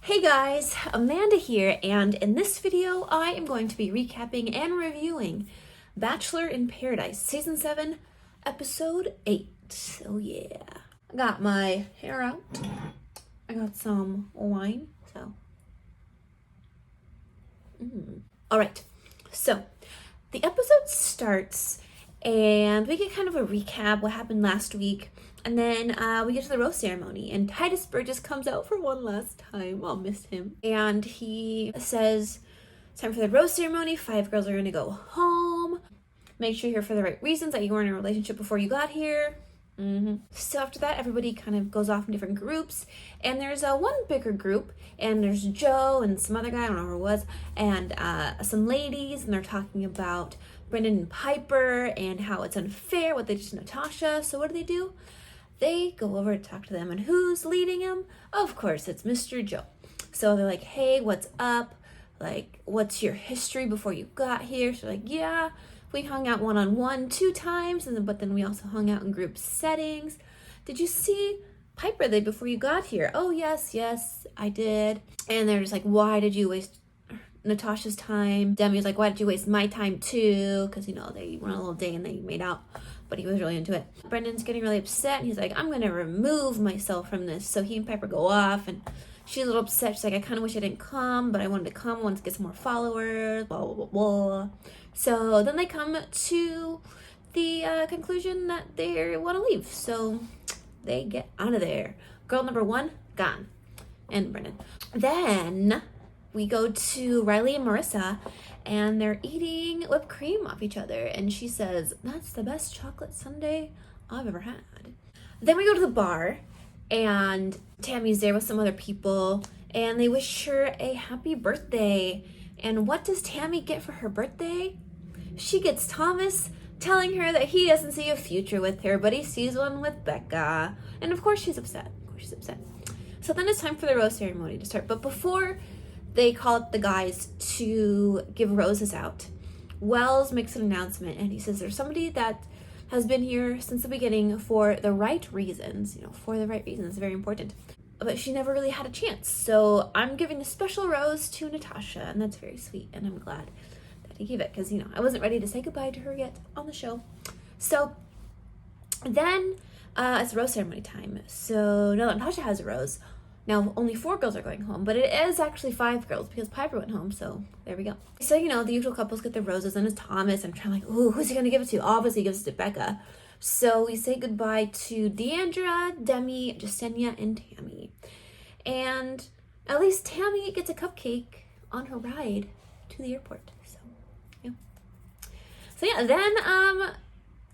Hey guys, Amanda here, and in this video I am going to be recapping and reviewing Bachelor in Paradise Season 7, Episode 8. So yeah, I got my hair out, I got some wine, so. Alright, so the episode starts and we get kind of a recap what happened last week. And then we get to the rose ceremony, and Titus Burgess comes out for one last time. I'll miss him. And he says, it's time for the rose ceremony. 5 girls are going to go home. Make sure you're here for the right reasons, that you weren't in a relationship before you got here. So after that, everybody kind of goes off in different groups. And there's one bigger group, and there's Joe and some other guy, I don't know who it was, and some ladies, and they're talking about Brendan and Piper and how it's unfair what they did to Natasha. So what do? They go over to talk to them, and who's leading them? Of course, it's Mr. Joe. So they're like, hey, what's up? Like, what's your history before you got here? So like, yeah, we hung out one-on-one 2 times, but then we also hung out in group settings. Did you see Piper before you got here? Oh, yes, I did. And they're just like, why did you waste Natasha's time? Demi's like, why did you waste my time too? Because, they went on a little day and they made out. But he was really into it. Brendan's getting really upset, and he's like, I'm gonna remove myself from this. So he and Piper go off, and she's a little upset. She's like, I kind of wish I didn't come, but I wanted to come. I wanted to get some more followers, blah, blah, blah, blah. So then they come to the conclusion that they want to leave. So they get out of there. Girl number 1, gone. And Brendan. Then we go to Riley and Marissa, and they're eating whipped cream off each other. And she says, that's the best chocolate sundae I've ever had. Then we go to the bar, and Tammy's there with some other people, and they wish her a happy birthday. And what does Tammy get for her birthday? She gets Thomas telling her that he doesn't see a future with her, but he sees one with Becca. And of course she's upset. So then it's time for the rose ceremony to start. But before they call up the guys to give roses out, Wells makes an announcement, and he says there's somebody that has been here since the beginning for the right reasons. For the right reasons, very important. But she never really had a chance. So I'm giving a special rose to Natasha, and that's very sweet, and I'm glad that he gave it, because, I wasn't ready to say goodbye to her yet on the show. So then it's rose ceremony time. So now that Natasha has a rose, now, only 4 girls are going home, but it is actually 5 girls because Piper went home, so there we go. So, the usual couples get the roses, and it's Thomas. I'm trying like, ooh, who's he going to give it to? Obviously, he gives it to Becca. So we say goodbye to Deandra, Demi, Jasenia, and Tammy. And at least Tammy gets a cupcake on her ride to the airport. So then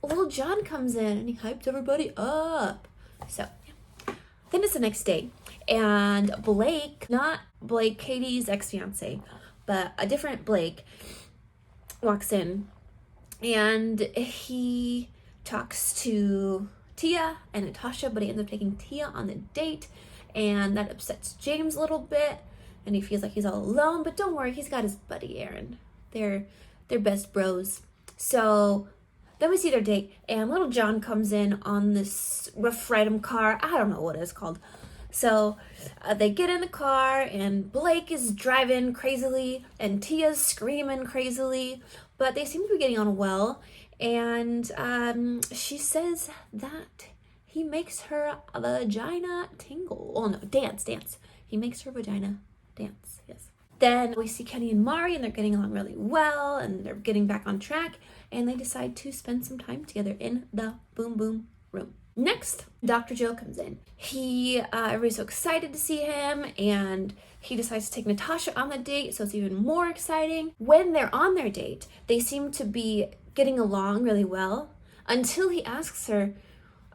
little John comes in, and he hypes everybody up. So, yeah. Then it's the next day. And Blake, not Blake, Katie's ex-fiance, but a different Blake, walks in, and he talks to Tia and Natasha, but he ends up taking Tia on the date, and that upsets James a little bit, and he feels like he's all alone, but don't worry, he's got his buddy Aaron. They're best bros. So then we see their date, and little John comes in on this Rough Riding car. I don't know what it's called. So they get in the car, and Blake is driving crazily, and Tia's screaming crazily, but they seem to be getting on well. And she says that he makes her vagina tingle. Oh no, dance. He makes her vagina dance, yes. Then we see Kenny and Mari, and they're getting along really well, and they're getting back on track, and they decide to spend some time together in the Boom Boom room. Next, Dr. Joe comes in. Everybody's so excited to see him, and he decides to take Natasha on the date, so it's even more exciting. When they're on their date, they seem to be getting along really well, until he asks her,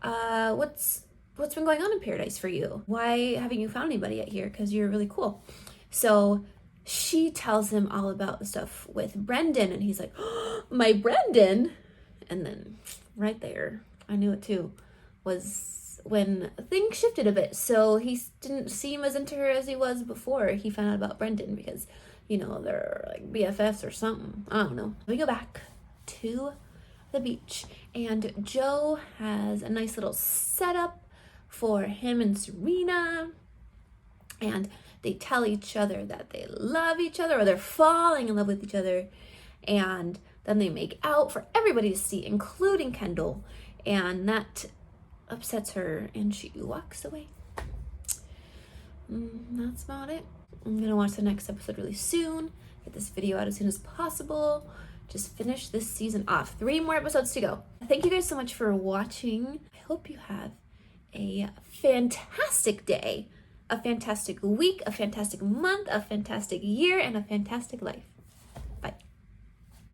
what's been going on in Paradise for you? Why haven't you found anybody yet here? Because you're really cool. So she tells him all about the stuff with Brendan, and he's like, oh, my Brendan? And then right there, I knew it too, was when things shifted a bit. So he didn't seem as into her as he was before he found out about Brendan, because, they're like BFFs or something. I don't know. We go back to the beach, and Joe has a nice little setup for him and Serena, and they tell each other that they love each other, or they're falling in love with each other, and then they make out for everybody to see, including Kendall, and that upsets her and she walks away. That's about it. I'm gonna watch the next episode really soon, get this video out as soon as possible, just finish this season off. 3 more episodes to go. Thank you guys so much for watching. I hope you have a fantastic day, a fantastic week, a fantastic month, a fantastic year, and a fantastic life.